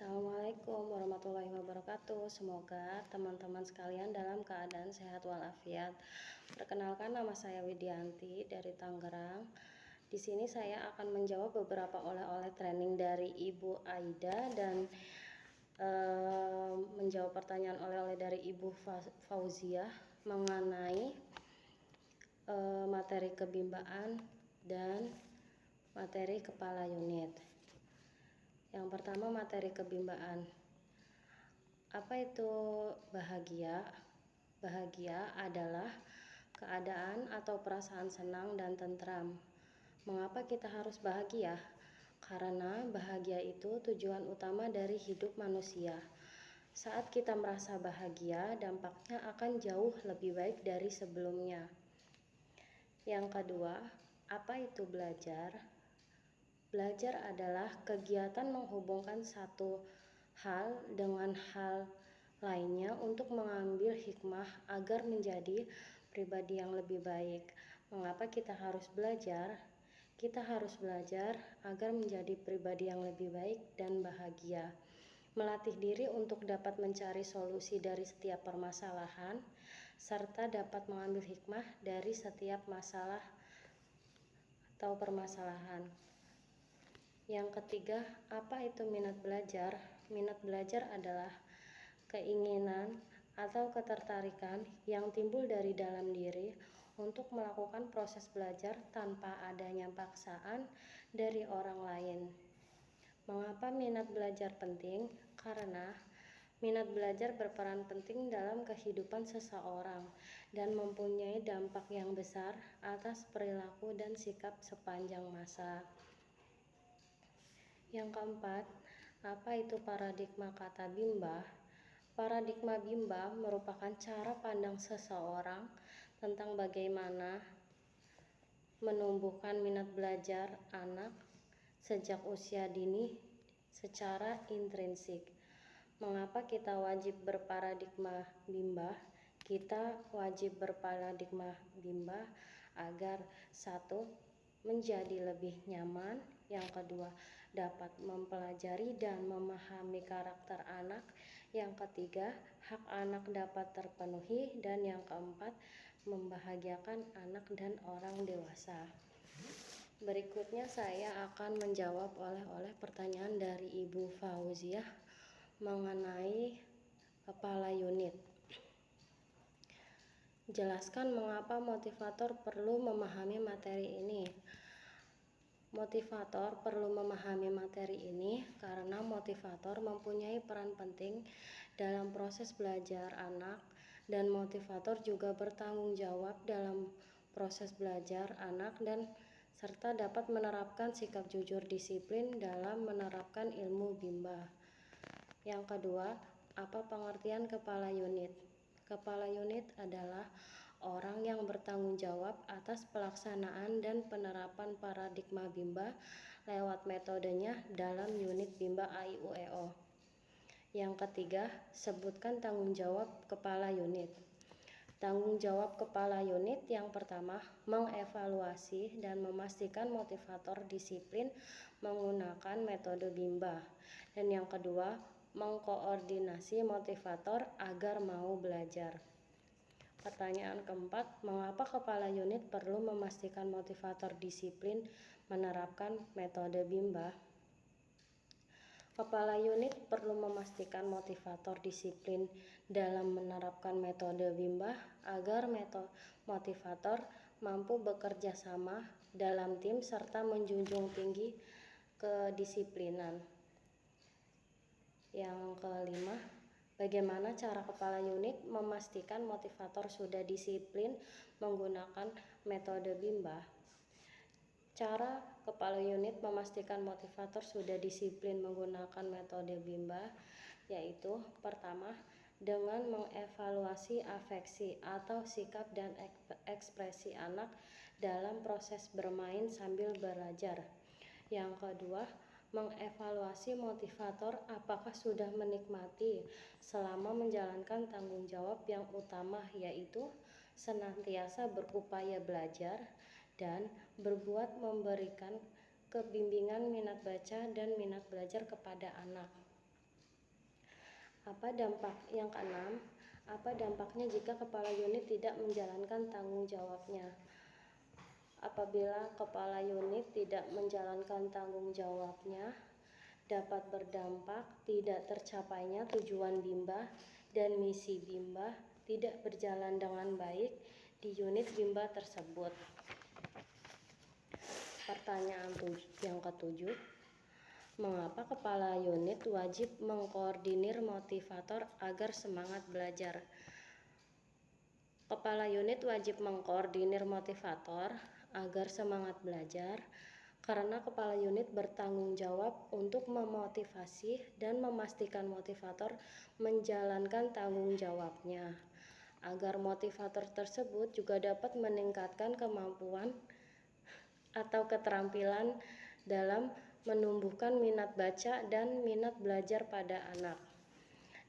Assalamualaikum warahmatullahi wabarakatuh. Semoga teman-teman sekalian dalam keadaan sehat walafiat. Perkenalkan, nama saya Widianti dari Tangerang. Di sini saya akan menjawab beberapa oleh-oleh training dari Ibu Aida dan menjawab pertanyaan oleh-oleh dari Ibu Fauziah mengenai materi kebimbaan dan materi kepala unit. Yang pertama, materi kebimbaan. Apa itu bahagia? Bahagia adalah keadaan atau perasaan senang dan tentram. Mengapa kita harus bahagia? Karena bahagia itu tujuan utama dari hidup manusia. Saat kita merasa bahagia, dampaknya akan jauh lebih baik dari sebelumnya. Yang kedua, apa itu belajar? Belajar adalah kegiatan menghubungkan satu hal dengan hal lainnya untuk mengambil hikmah agar menjadi pribadi yang lebih baik. Mengapa kita harus belajar? Kita harus belajar agar menjadi pribadi yang lebih baik dan bahagia. Melatih diri untuk dapat mencari solusi dari setiap permasalahan, serta dapat mengambil hikmah dari setiap masalah atau permasalahan. Yang ketiga, apa itu minat belajar? Minat belajar adalah keinginan atau ketertarikan yang timbul dari dalam diri untuk melakukan proses belajar tanpa adanya paksaan dari orang lain. Mengapa minat belajar penting? Karena minat belajar berperan penting dalam kehidupan seseorang dan mempunyai dampak yang besar atas perilaku dan sikap sepanjang masa. Yang keempat, apa itu paradigma kata bimbah? Paradigma bimbah merupakan cara pandang seseorang tentang bagaimana menumbuhkan minat belajar anak sejak usia dini secara intrinsik. Mengapa kita wajib berparadigma bimbah? Kita wajib berparadigma bimbah agar satu, menjadi lebih nyaman, yang kedua, dapat mempelajari dan memahami karakter anak, yang ketiga, hak anak dapat terpenuhi, dan yang keempat, membahagiakan anak dan orang dewasa. Berikutnya saya akan menjawab oleh pertanyaan dari Ibu Fauziah mengenai kepala unit. Jelaskan mengapa motivator perlu memahami materi ini. Motivator perlu memahami materi ini karena motivator mempunyai peran penting dalam proses belajar anak, dan motivator juga bertanggung jawab dalam proses belajar anak dan serta dapat menerapkan sikap jujur disiplin dalam menerapkan ilmu bimbah. Yang kedua, apa pengertian kepala unit? Kepala unit adalah orang yang bertanggung jawab atas pelaksanaan dan penerapan paradigma bimbah lewat metodenya dalam unit bimbah AIUEO. Yang ketiga, sebutkan tanggung jawab kepala unit. Tanggung jawab kepala unit yang pertama, mengevaluasi dan memastikan motivator disiplin menggunakan metode bimbah. Dan yang kedua, mengkoordinasi motivator agar mau belajar. Pertanyaan keempat, mengapa kepala unit perlu memastikan motivator disiplin menerapkan metode bimbah? Kepala unit perlu memastikan motivator disiplin dalam menerapkan metode bimbah agar motivator mampu bekerja sama dalam tim serta menjunjung tinggi kedisiplinan. Yang kelima, bagaimana cara kepala unit memastikan motivator sudah disiplin menggunakan metode bimbah? Cara kepala unit memastikan motivator sudah disiplin menggunakan metode bimbah yaitu pertama, dengan mengevaluasi afeksi atau sikap dan ekspresi anak dalam proses bermain sambil belajar. Yang kedua, mengevaluasi motivator apakah sudah menikmati selama menjalankan tanggung jawab yang utama yaitu senantiasa berupaya belajar dan berbuat memberikan kebimbingan minat baca dan minat belajar kepada anak. Apa dampak yang keenam? Apa dampaknya jika kepala unit tidak menjalankan tanggung jawabnya? Apabila kepala unit tidak menjalankan tanggung jawabnya, dapat berdampak tidak tercapainya tujuan Bimba dan misi Bimba tidak berjalan dengan baik di unit Bimba tersebut. Pertanyaan yang ketujuh, mengapa kepala unit wajib mengkoordinir motivator agar semangat belajar? Kepala unit wajib mengkoordinir motivator agar semangat belajar karena kepala unit bertanggung jawab untuk memotivasi dan memastikan motivator menjalankan tanggung jawabnya. Agar motivator tersebut juga dapat meningkatkan kemampuan atau keterampilan dalam menumbuhkan minat baca dan minat belajar pada anak.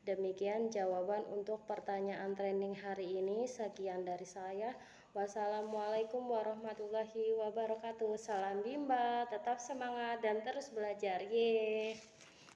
Demikian jawaban untuk pertanyaan training hari ini. Sekian dari saya. Wassalamualaikum warahmatullahi wabarakatuh. Salam Bimba, tetap semangat dan terus belajar. Yeay.